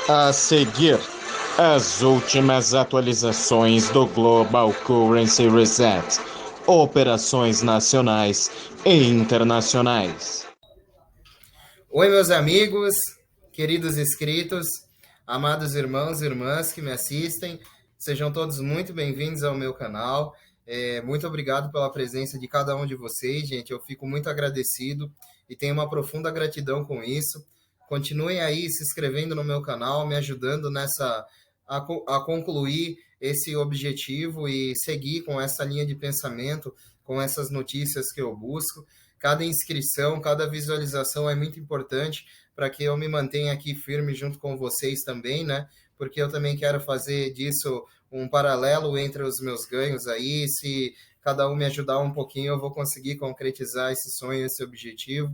A seguir, as últimas atualizações do Global Currency Reset, operações nacionais e internacionais. Oi, meus amigos, queridos inscritos, amados irmãos e irmãs que me assistem, sejam todos muito bem-vindos ao meu canal. Muito obrigado pela presença de cada um de vocês, gente. Eu fico muito agradecido e tenho uma profunda gratidão com isso. Continuem aí se inscrevendo no meu canal, me ajudando a concluir esse objetivo e seguir com essa linha de pensamento, com essas notícias que eu busco. Cada inscrição, cada visualização é muito importante para que eu me mantenha aqui firme junto com vocês também, né? Porque eu também quero fazer disso um paralelo entre os meus ganhos aí. Se cada um me ajudar um pouquinho, eu vou conseguir concretizar esse sonho, esse objetivo.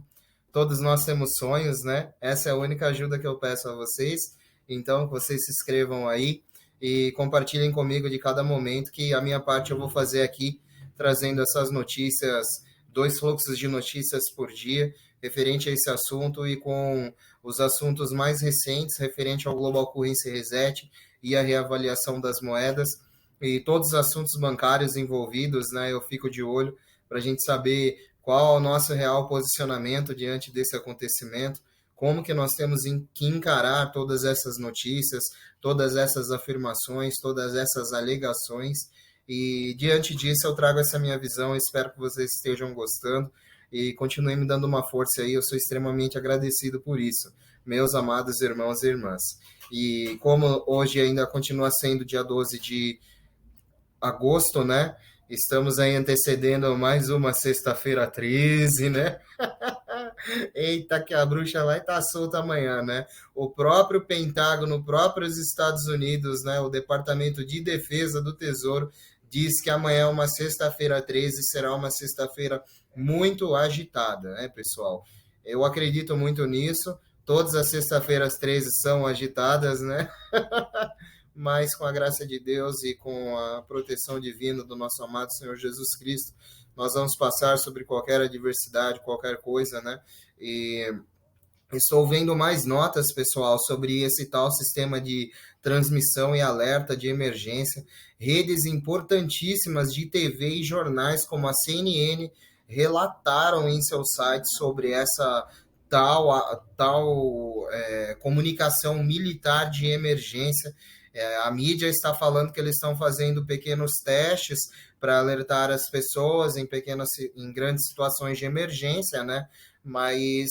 Todos nós temos sonhos, né? Essa é a única ajuda que eu peço a vocês. Então, vocês se inscrevam aí e compartilhem comigo de cada momento, que a minha parte eu vou fazer aqui, trazendo essas notícias, 2 fluxos de notícias por dia, referente a esse assunto e com os assuntos mais recentes, referente ao Global Currency Reset e a reavaliação das moedas, e todos os assuntos bancários envolvidos, né? Eu fico de olho para a gente saber qual é o nosso real posicionamento diante desse acontecimento, como que nós temos que encarar todas essas notícias, todas essas afirmações, todas essas alegações. E diante disso eu trago essa minha visão, espero que vocês estejam gostando e continuem me dando uma força aí, eu sou extremamente agradecido por isso, meus amados irmãos e irmãs. E como hoje ainda continua sendo dia 12 de agosto, né? Estamos aí antecedendo mais uma sexta-feira 13, né? Eita, que a bruxa vai estar solta amanhã, né? O próprio Pentágono, próprios Estados Unidos, né? O Departamento de Defesa do Tesouro diz que amanhã é uma sexta-feira 13, será uma sexta-feira muito agitada, né, pessoal? Eu acredito muito nisso. Todas as sextas-feiras 13 são agitadas, né? Mas com a graça de Deus e com a proteção divina do nosso amado Senhor Jesus Cristo, nós vamos passar sobre qualquer adversidade, qualquer coisa, né? E estou vendo mais notas, pessoal, sobre esse tal sistema de transmissão e alerta de emergência. Redes importantíssimas de TV e jornais, como a CNN, relataram em seu site sobre essa comunicação militar de emergência. A mídia está falando que eles estão fazendo pequenos testes para alertar as pessoas em grandes situações de emergência, né? Mas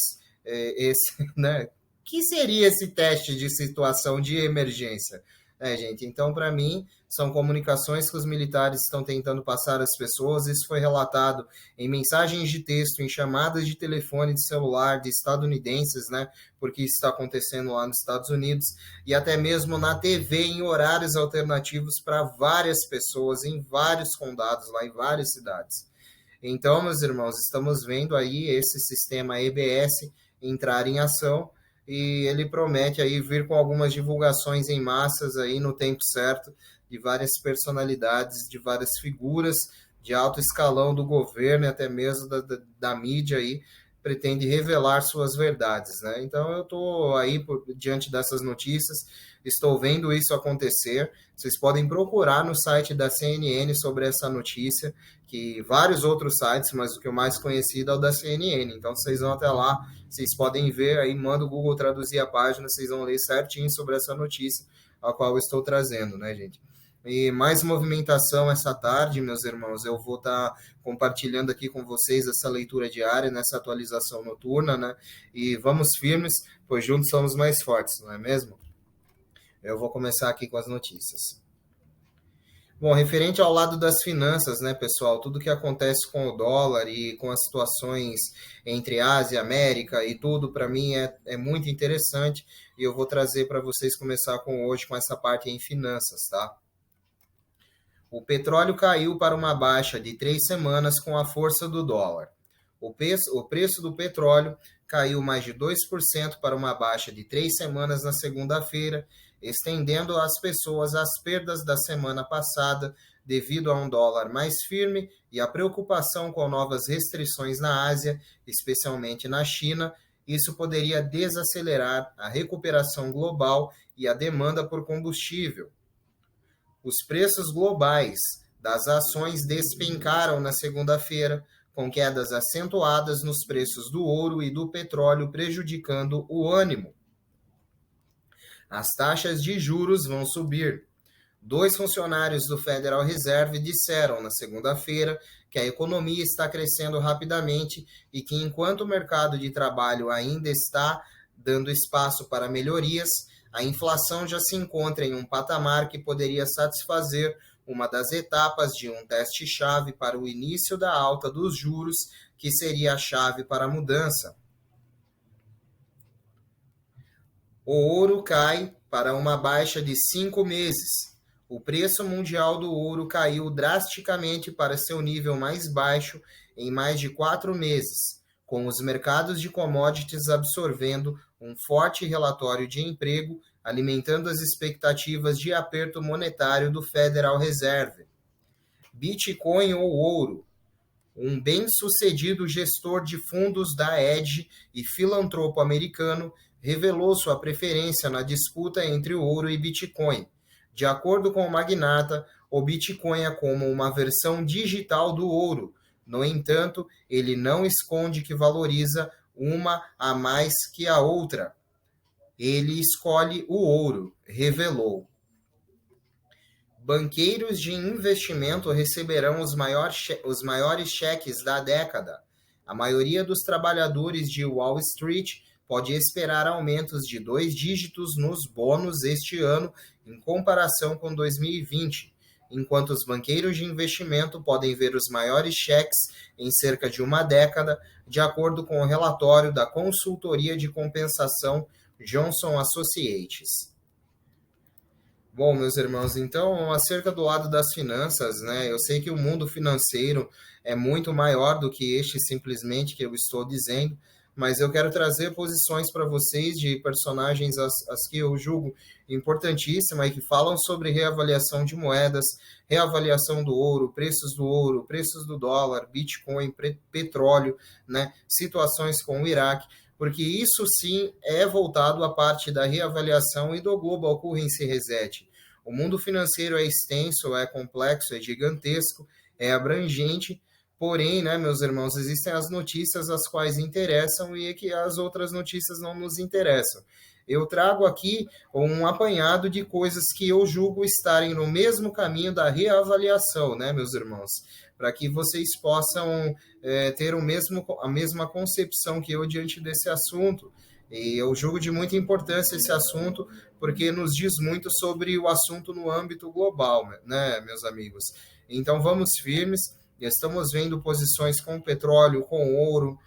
né? Que seria esse teste de situação de emergência, né, gente? Então, para mim, são comunicações que os militares estão tentando passar às pessoas. Isso foi relatado em mensagens de texto, em chamadas de telefone de celular de estadunidenses, né? Porque isso está acontecendo lá nos Estados Unidos, e até mesmo na TV em horários alternativos para várias pessoas em vários condados, lá em várias cidades. Então, meus irmãos, estamos vendo aí esse sistema EBS entrar em ação e ele promete aí vir com algumas divulgações em massas aí no tempo certo de várias personalidades, de várias figuras de alto escalão do governo e até mesmo da mídia aí, pretende revelar suas verdades, né? Então eu estou aí diante dessas notícias, estou vendo isso acontecer. Vocês podem procurar no site da CNN sobre essa notícia, que vários outros sites, mas o que é o mais conhecido é o da CNN. Então vocês vão até lá, vocês podem ver aí, manda o Google traduzir a página, vocês vão ler certinho sobre essa notícia a qual eu estou trazendo, né, gente? E mais movimentação essa tarde, meus irmãos. Eu vou estar compartilhando aqui com vocês essa leitura diária, nessa atualização noturna, né? E vamos firmes, pois juntos somos mais fortes, não é mesmo? Eu vou começar aqui com as notícias. Bom, referente ao lado das finanças, né, pessoal, tudo que acontece com o dólar e com as situações entre Ásia e América e tudo, para mim, é muito interessante, e eu vou trazer para vocês começar hoje com essa parte em finanças, tá? O petróleo caiu para uma baixa de 3 semanas com a força do dólar. O preço do petróleo caiu mais de 2% para uma baixa de 3 semanas na segunda-feira, estendendo às pessoas as perdas da semana passada devido a um dólar mais firme e a preocupação com novas restrições na Ásia, especialmente na China, Isso poderia desacelerar a recuperação global e a demanda por combustível. Os preços globais das ações despencaram na segunda-feira, com quedas acentuadas nos preços do ouro e do petróleo, prejudicando o ânimo. As taxas de juros vão subir. Dois funcionários do Federal Reserve disseram na segunda-feira que a economia está crescendo rapidamente e que, enquanto o mercado de trabalho ainda está dando espaço para melhorias, a inflação já se encontra em um patamar que poderia satisfazer uma das etapas de um teste-chave para o início da alta dos juros, que seria a chave para a mudança. O ouro cai para uma baixa de 5 meses. O preço mundial do ouro caiu drasticamente para seu nível mais baixo em mais de 4 meses, com os mercados de commodities absorvendo um forte relatório de emprego, alimentando as expectativas de aperto monetário do Federal Reserve. Bitcoin ou ouro? Um bem-sucedido gestor de fundos da Edge e filantropo americano revelou sua preferência na disputa entre o ouro e Bitcoin. De acordo com o magnata, o Bitcoin é como uma versão digital do ouro. No entanto, ele não esconde que valoriza uma a mais que a outra. Ele escolhe o ouro, revelou. Banqueiros de investimento receberão os maiores cheques da década. A maioria dos trabalhadores de Wall Street pode esperar aumentos de 2 dígitos nos bônus este ano em comparação com 2020, enquanto os banqueiros de investimento podem ver os maiores cheques em cerca de uma década, de acordo com o relatório da consultoria de compensação Johnson Associates. Bom, meus irmãos, então, acerca do lado das finanças, né? Eu sei que o mundo financeiro é muito maior do que este simplesmente que eu estou dizendo, mas eu quero trazer posições para vocês de personagens as que eu julgo importantíssimas e que falam sobre reavaliação de moedas, reavaliação do ouro, preços do dólar, Bitcoin, petróleo, né? Situações com o Iraque, porque isso sim é voltado à parte da reavaliação e do Global Currency Reset. O mundo financeiro é extenso, é complexo, é gigantesco, é abrangente, porém, né, meus irmãos, existem as notícias as quais interessam e que as outras notícias não nos interessam. Eu trago aqui um apanhado de coisas que eu julgo estarem no mesmo caminho da reavaliação, né, meus irmãos? Para que vocês possam ter a mesma concepção que eu diante desse assunto. E eu julgo de muita importância esse assunto, porque nos diz muito sobre o assunto no âmbito global, né, meus amigos? Então vamos firmes, estamos vendo posições com petróleo, com ouro,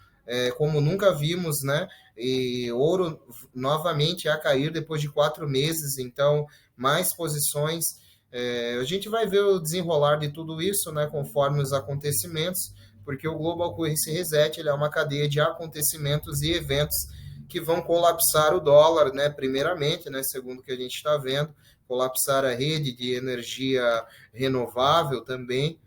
como nunca vimos, né? E ouro novamente a cair depois de 4 meses, então mais posições. A gente vai ver o desenrolar de tudo isso, né, conforme os acontecimentos, porque o Global Currency Reset ele é uma cadeia de acontecimentos e eventos que vão colapsar o dólar, né, primeiramente, né, segundo o que a gente está vendo, colapsar a rede de energia renovável também,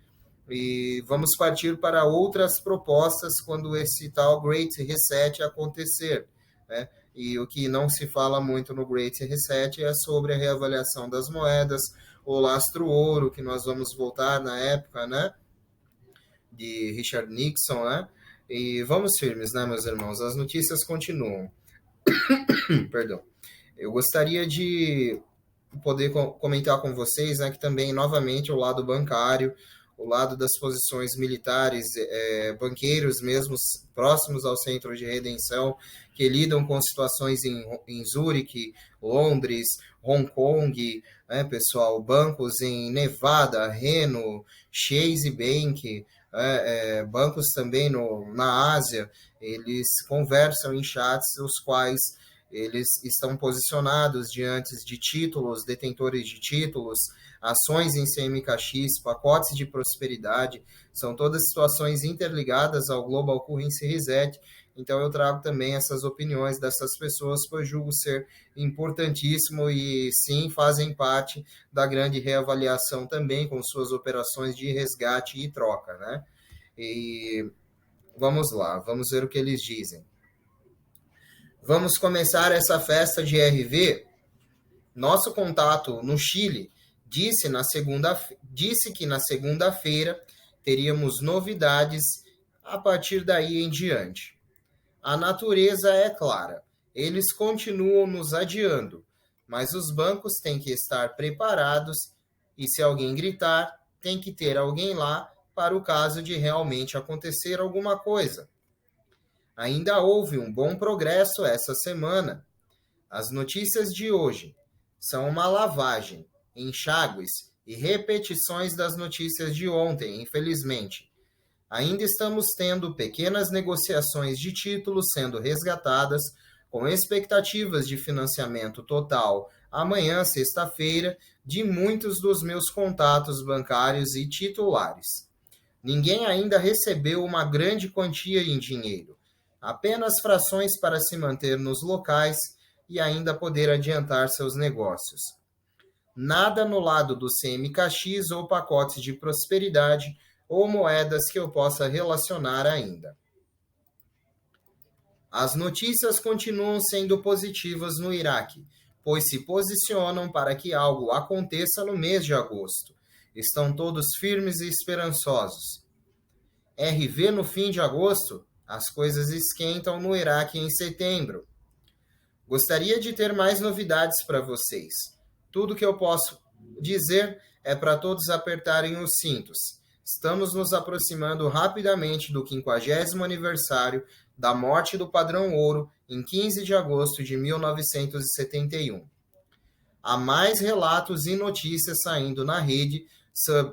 e vamos partir para outras propostas quando esse tal Great Reset acontecer, né? E o que não se fala muito no Great Reset é sobre a reavaliação das moedas, o lastro ouro, que nós vamos voltar na época, né, de Richard Nixon, né? E vamos firmes, né, meus irmãos? As notícias continuam. Perdão. Eu gostaria de poder comentar com vocês, né, que também, novamente, o lado bancário, o lado das posições militares, banqueiros mesmo próximos ao centro de redenção, que lidam com situações em Zurique, Londres, Hong Kong, né, pessoal, bancos em Nevada, Reno, Chase Bank, bancos também na Ásia, eles conversam em chats, os quais eles estão posicionados diante de títulos, detentores de títulos, ações em CMKX, pacotes de prosperidade, são todas situações interligadas ao Global Currency Reset. Então eu trago também essas opiniões dessas pessoas que eu julgo ser importantíssimo e sim fazem parte da grande reavaliação também com suas operações de resgate e troca, né? E vamos lá, vamos ver o que eles dizem. Vamos começar essa festa de RV? Nosso contato no Chile disse que na segunda-feira teríamos novidades a partir daí em diante. A natureza é clara, eles continuam nos adiando, mas os bancos têm que estar preparados e se alguém gritar, tem que ter alguém lá para o caso de realmente acontecer alguma coisa. Ainda houve um bom progresso essa semana. As notícias de hoje são uma lavagem, enxágues e repetições das notícias de ontem, infelizmente. Ainda estamos tendo pequenas negociações de títulos sendo resgatadas, com expectativas de financiamento total amanhã, sexta-feira, de muitos dos meus contatos bancários e titulares. Ninguém ainda recebeu uma grande quantia em dinheiro, apenas frações para se manter nos locais e ainda poder adiantar seus negócios. Nada no lado do CMKX ou pacotes de prosperidade ou moedas que eu possa relacionar ainda. As notícias continuam sendo positivas no Iraque, pois se posicionam para que algo aconteça no mês de agosto. Estão todos firmes e esperançosos. RV no fim de agosto? As coisas esquentam no Iraque em setembro. Gostaria de ter mais novidades para vocês. Tudo que eu posso dizer é para todos apertarem os cintos. Estamos nos aproximando rapidamente do 50º aniversário da morte do Padrão Ouro em 15 de agosto de 1971. Há mais relatos e notícias saindo na rede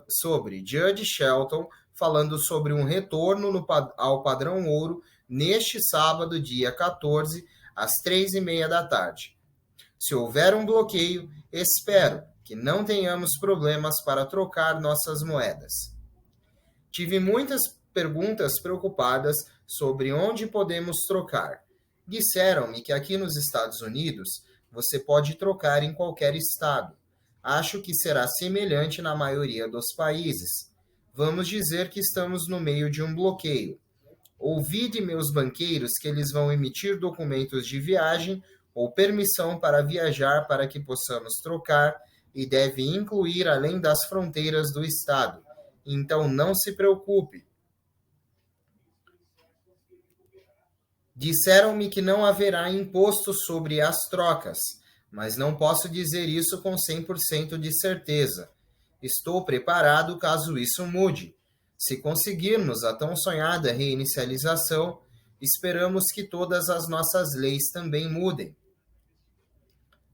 sobre Judge Shelton falando sobre um retorno ao Padrão Ouro neste sábado, dia 14, às 3h30 da tarde. Se houver um bloqueio, espero que não tenhamos problemas para trocar nossas moedas. Tive muitas perguntas preocupadas sobre onde podemos trocar. Disseram-me que aqui nos Estados Unidos você pode trocar em qualquer estado. Acho que será semelhante na maioria dos países. Vamos dizer que estamos no meio de um bloqueio. Ouvi de meus banqueiros que eles vão emitir documentos de viagem ou permissão para viajar para que possamos trocar e deve incluir além das fronteiras do estado. Então não se preocupe. Disseram-me que não haverá imposto sobre as trocas, mas não posso dizer isso com 100% de certeza. Estou preparado caso isso mude. Se conseguirmos a tão sonhada reinicialização, esperamos que todas as nossas leis também mudem.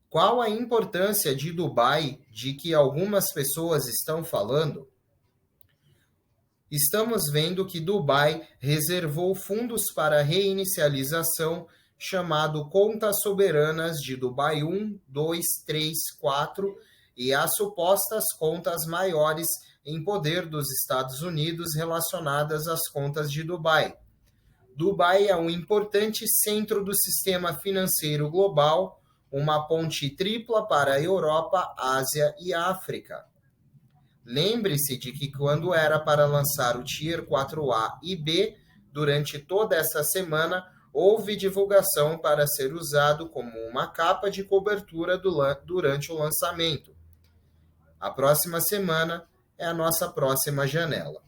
Qual a importância de Dubai de que algumas pessoas estão falando? Estamos vendo que Dubai reservou fundos para reinicialização chamado Contas Soberanas de Dubai 1, 2, 3, 4 e as supostas contas maiores em poder dos Estados Unidos relacionadas às contas de Dubai. Dubai é um importante centro do sistema financeiro global, uma ponte tripla para a Europa, Ásia e África. Lembre-se de que quando era para lançar o Tier 4A e B, durante toda essa semana, houve divulgação para ser usado como uma capa de cobertura durante o lançamento. A próxima semana é a nossa próxima janela.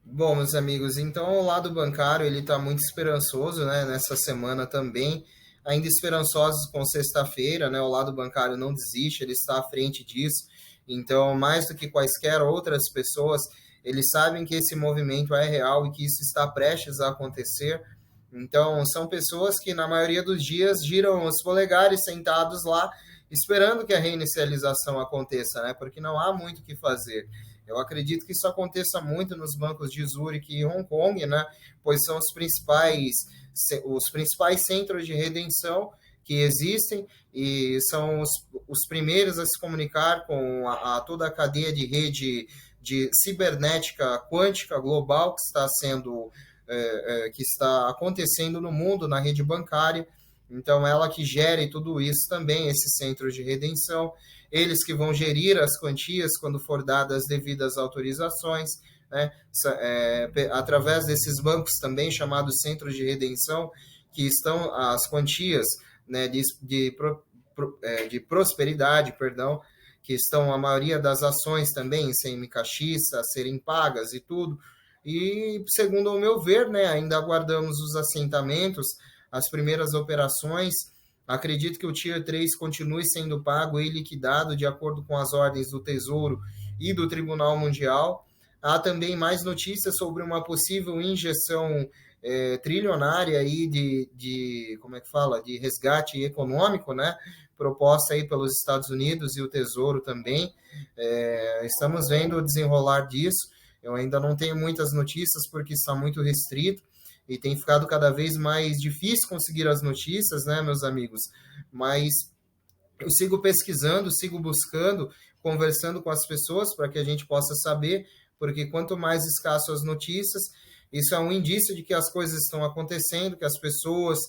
Bom, meus amigos, então o lado bancário ele está muito esperançoso, né, nessa semana também, ainda esperançosos com sexta-feira, né, o lado bancário não desiste, ele está à frente disso, então mais do que quaisquer outras pessoas, eles sabem que esse movimento é real e que isso está prestes a acontecer, então são pessoas que na maioria dos dias giram os polegares sentados lá, esperando que a reinicialização aconteça, né, porque não há muito o que fazer. Eu acredito que isso aconteça muito nos bancos de Zurique e Hong Kong, né? Pois são os principais centros de redenção que existem e são os primeiros a se comunicar com toda a cadeia de rede de cibernética quântica global que está acontecendo no mundo, na rede bancária. Então, ela que gere tudo isso também, esses centros de redenção, eles que vão gerir as quantias quando for dadas as devidas autorizações, né, através desses bancos também chamados centros de redenção, que estão as quantias, né, de prosperidade, perdão, que estão a maioria das ações também em CMKX a serem pagas e tudo. E, segundo o meu ver, né, ainda aguardamos os assentamentos, as primeiras operações. Acredito que o Tier 3 continue sendo pago e liquidado de acordo com as ordens do Tesouro e do Tribunal Mundial. Há também mais notícias sobre uma possível injeção trilionária aí como é que fala, de resgate econômico, né, proposta aí pelos Estados Unidos e o Tesouro também. Estamos vendo o desenrolar disso. Eu ainda não tenho muitas notícias porque está muito restrito e tem ficado cada vez mais difícil conseguir as notícias, né, meus amigos? Mas eu sigo pesquisando, sigo buscando, conversando com as pessoas para que a gente possa saber, porque quanto mais escasso as notícias, isso é um indício de que as coisas estão acontecendo, que as pessoas,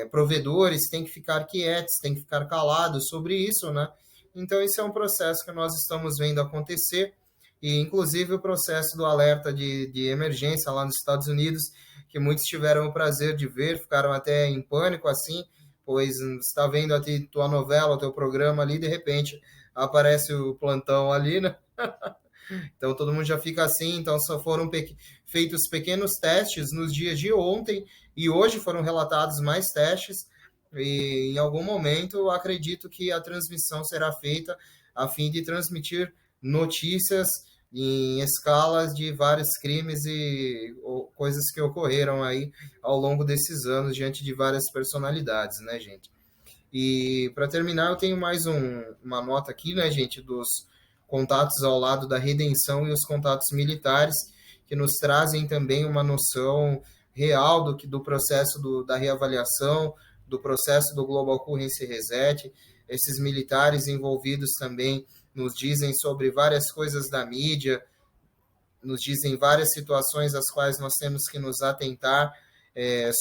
provedores, têm que ficar quietos, têm que ficar calados sobre isso, né? Então, esse é um processo que nós estamos vendo acontecer, e inclusive o processo do alerta de emergência lá nos Estados Unidos, que muitos tiveram o prazer de ver, ficaram até em pânico, assim, pois está vendo a tua novela, o teu programa ali, de repente aparece o plantão ali, né? Então todo mundo já fica assim, então só foram feitos pequenos testes nos dias de ontem e hoje foram relatados mais testes e em algum momento acredito que a transmissão será feita a fim de transmitir notícias em escalas de vários crimes e coisas que ocorreram aí ao longo desses anos diante de várias personalidades, né, gente? E para terminar, eu tenho mais uma nota aqui, né, gente, dos contatos ao lado da redenção e os contatos militares, que nos trazem também uma noção real do processo da reavaliação, do processo do Global Currency Reset. Esses militares envolvidos também nos dizem sobre várias coisas da mídia, nos dizem várias situações às quais nós temos que nos atentar,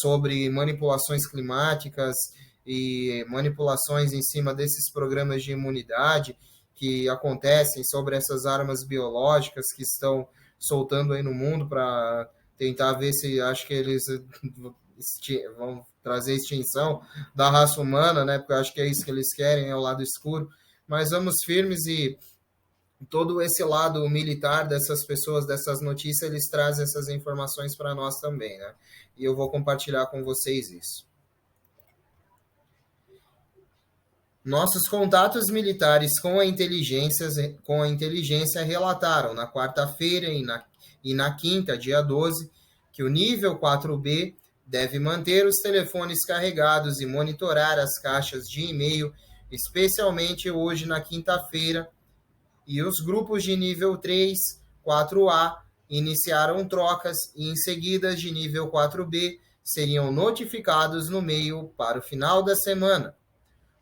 sobre manipulações climáticas e manipulações em cima desses programas de imunidade que acontecem, sobre essas armas biológicas que estão soltando aí no mundo para tentar ver se, acho que eles vão trazer extinção da raça humana, né? Porque eu acho que é isso que eles querem, é o lado escuro. Mas vamos firmes e todo esse lado militar dessas pessoas, dessas notícias, eles trazem essas informações para nós também, né? E eu vou compartilhar com vocês isso. Nossos contatos militares com a inteligência relataram na quarta-feira e na quinta, dia 12, que o nível 4B deve manter os telefones carregados e monitorar as caixas de e-mail, especialmente hoje na quinta-feira, e os grupos de nível 3, 4A iniciaram trocas e em seguida de nível 4B seriam notificados no e-mail para o final da semana.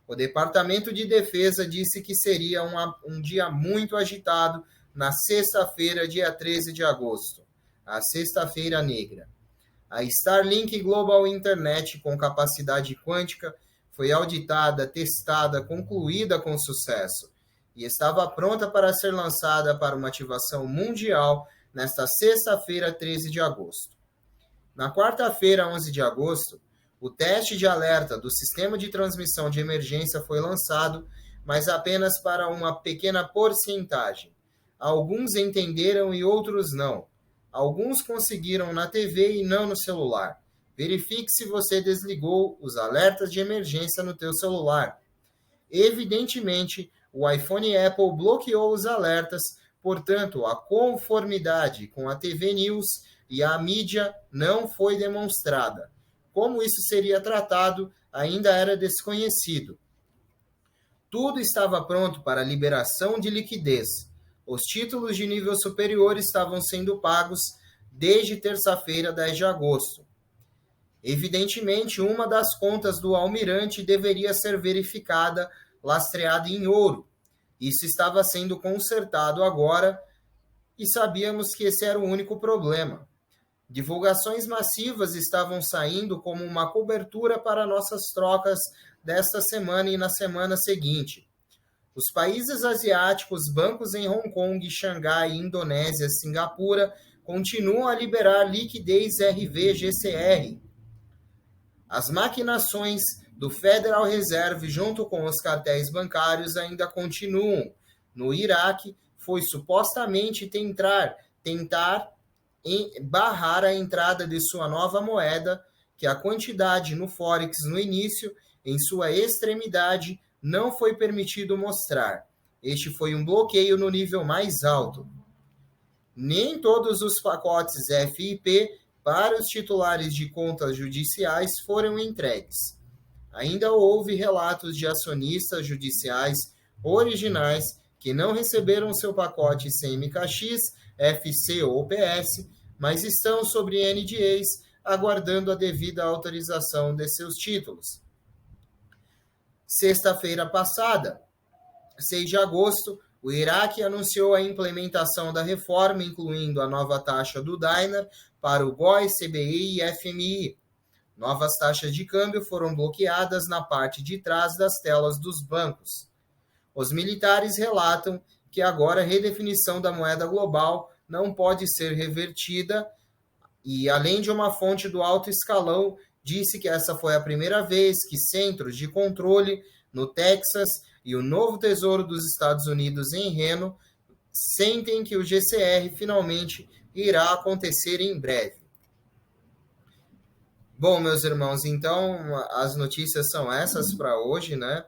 O Departamento de Defesa disse que seria um dia muito agitado na sexta-feira, dia 13 de agosto, a Sexta-feira Negra. A Starlink Global Internet com capacidade quântica foi auditada, testada, concluída com sucesso e estava pronta para ser lançada para uma ativação mundial nesta sexta-feira, 13 de agosto. Na quarta-feira, 11 de agosto, o teste de alerta do sistema de transmissão de emergência foi lançado, mas apenas para uma pequena porcentagem. Alguns entenderam e outros não. Alguns conseguiram na TV e não no celular. Verifique se você desligou os alertas de emergência no teu celular. Evidentemente, o iPhone Apple bloqueou os alertas, portanto, a conformidade com a TV News e a mídia não foi demonstrada. Como isso seria tratado ainda era desconhecido. Tudo estava pronto para a liberação de liquidez. Os títulos de nível superior estavam sendo pagos desde terça-feira, 10 de agosto. Evidentemente, uma das contas do almirante deveria ser verificada, lastreada em ouro. Isso estava sendo consertado agora e sabíamos que esse era o único problema. Divulgações massivas estavam saindo como uma cobertura para nossas trocas desta semana e na semana seguinte. Os países asiáticos, bancos em Hong Kong, Xangai, Indonésia, Singapura, continuam a liberar liquidez RV-GCR. As maquinações do Federal Reserve junto com os cartéis bancários ainda continuam. No Iraque, foi supostamente tentar barrar a entrada de sua nova moeda, que a quantidade no Forex no início, em sua extremidade, não foi permitido mostrar. Este foi um bloqueio no nível mais alto. Nem todos os pacotes FIP para os titulares de contas judiciais foram entregues. Ainda houve relatos de acionistas judiciais originais que não receberam seu pacote CMKX, FC ou PS, mas estão sobre NDAs, aguardando a devida autorização de seus títulos. Sexta-feira passada, 6 de agosto, o Iraque anunciou a implementação da reforma, incluindo a nova taxa do dinar para o GOI, CBI e FMI. Novas taxas de câmbio foram bloqueadas na parte de trás das telas dos bancos. Os militares relatam que agora a redefinição da moeda global não pode ser revertida e, além de uma fonte do alto escalão, disse que essa foi a primeira vez que centros de controle no Texas e o novo Tesouro dos Estados Unidos em Reno sentem que o GCR finalmente irá acontecer em breve. Bom, meus irmãos, então as notícias são essas para hoje, né?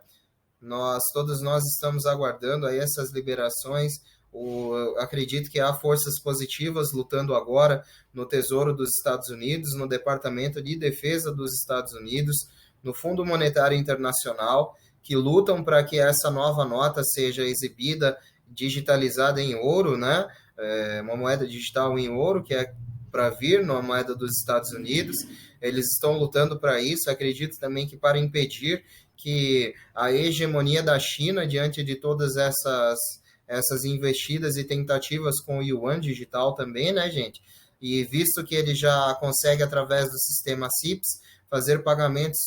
Todos nós estamos aguardando aí essas liberações. Acredito que há forças positivas lutando agora no Tesouro dos Estados Unidos, no Departamento de Defesa dos Estados Unidos, no Fundo Monetário Internacional, que lutam para que essa nova nota seja exibida, digitalizada em ouro, né? Uma moeda digital em ouro, que é para vir na moeda dos Estados Unidos. Eles estão lutando para isso. Acredito também que para impedir que a hegemonia da China, diante de todas essas investidas e tentativas com o yuan digital também, né, gente? E visto que ele já consegue, através do sistema CIPS, fazer pagamentos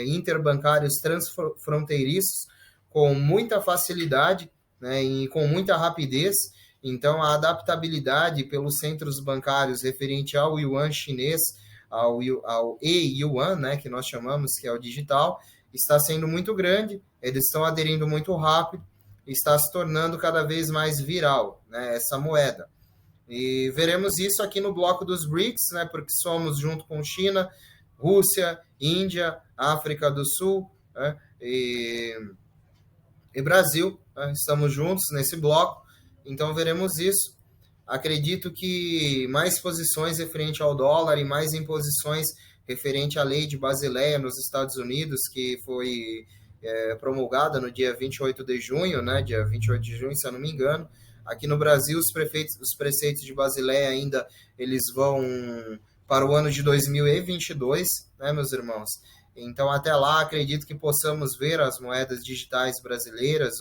interbancários transfronteiriços com muita facilidade, né, e com muita rapidez. Então, a adaptabilidade pelos centros bancários referente ao yuan chinês, ao e-yuan, né, que nós chamamos, que é o digital, está sendo muito grande, eles estão aderindo muito rápido, está se tornando cada vez mais viral, né, essa moeda. E veremos isso aqui no bloco dos BRICS, né, porque somos junto com China, Rússia, Índia, África do Sul, né, e Brasil, né, estamos juntos nesse bloco, então veremos isso. Acredito que mais posições referente ao dólar e mais imposições referente à lei de Basileia nos Estados Unidos, que foi promulgada no dia 28 de junho, né, dia 28 de junho, se eu não me engano. Aqui no Brasil, os preceitos de Basileia ainda, eles vão para o ano de 2022, né, meus irmãos? Então, até lá, acredito que possamos ver as moedas digitais brasileiras,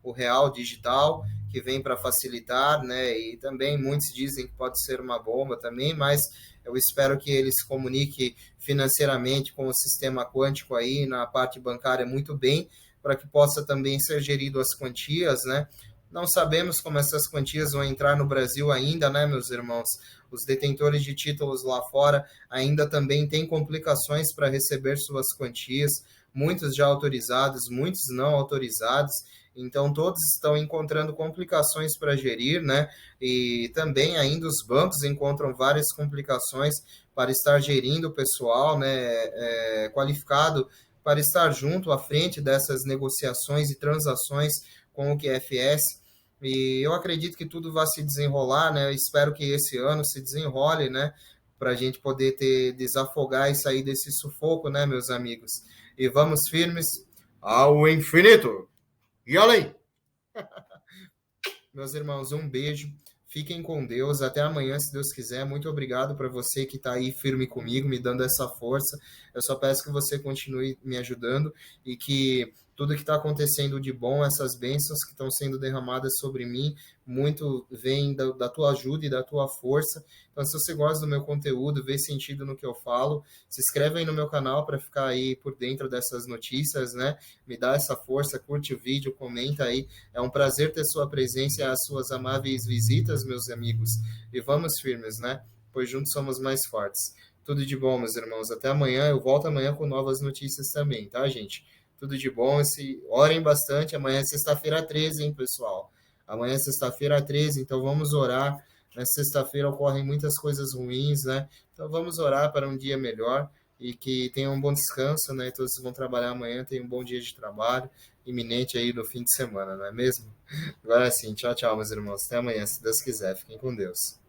o real digital, que vem para facilitar, né? E também muitos dizem que pode ser uma bomba também, mas eu espero que ele se comunique financeiramente com o sistema quântico aí na parte bancária muito bem, para que possa também ser gerido as quantias, né? Não sabemos como essas quantias vão entrar no Brasil ainda, né, meus irmãos? Os detentores de títulos lá fora ainda também têm complicações para receber suas quantias, muitos já autorizados, muitos não autorizados. Então, todos estão encontrando complicações para gerir, né? E também ainda os bancos encontram várias complicações para estar gerindo o pessoal, né? Qualificado para estar junto à frente dessas negociações e transações com o QFS. E eu acredito que tudo vai se desenrolar, né? Eu espero que esse ano se desenrole, né? Para a gente poder desafogar e sair desse sufoco, né, meus amigos? E vamos firmes ao infinito e além. Meus irmãos, um beijo. Fiquem com Deus. Até amanhã, se Deus quiser. Muito obrigado para você que está aí firme comigo, me dando essa força. Eu só peço que você continue me ajudando e que tudo que está acontecendo de bom, essas bênçãos que estão sendo derramadas sobre mim, muito vem da tua ajuda e da tua força. Então, se você gosta do meu conteúdo, vê sentido no que eu falo, se inscreve aí no meu canal para ficar aí por dentro dessas notícias, né? Me dá essa força, curte o vídeo, comenta aí. É um prazer ter sua presença e as suas amáveis visitas, meus amigos. E vamos firmes, né? Pois juntos somos mais fortes. Tudo de bom, meus irmãos. Até amanhã. Eu volto amanhã com novas notícias também, tá, gente? Tudo de bom. Orem bastante. Amanhã é sexta-feira 13, hein, pessoal? Amanhã é sexta-feira 13, então vamos orar. Na sexta-feira ocorrem muitas coisas ruins, né? Então vamos orar para um dia melhor e que tenham um bom descanso, né? Todos vão trabalhar amanhã, tenham um bom dia de trabalho iminente aí no fim de semana, não é mesmo? Agora sim, tchau, tchau, meus irmãos. Até amanhã, se Deus quiser. Fiquem com Deus.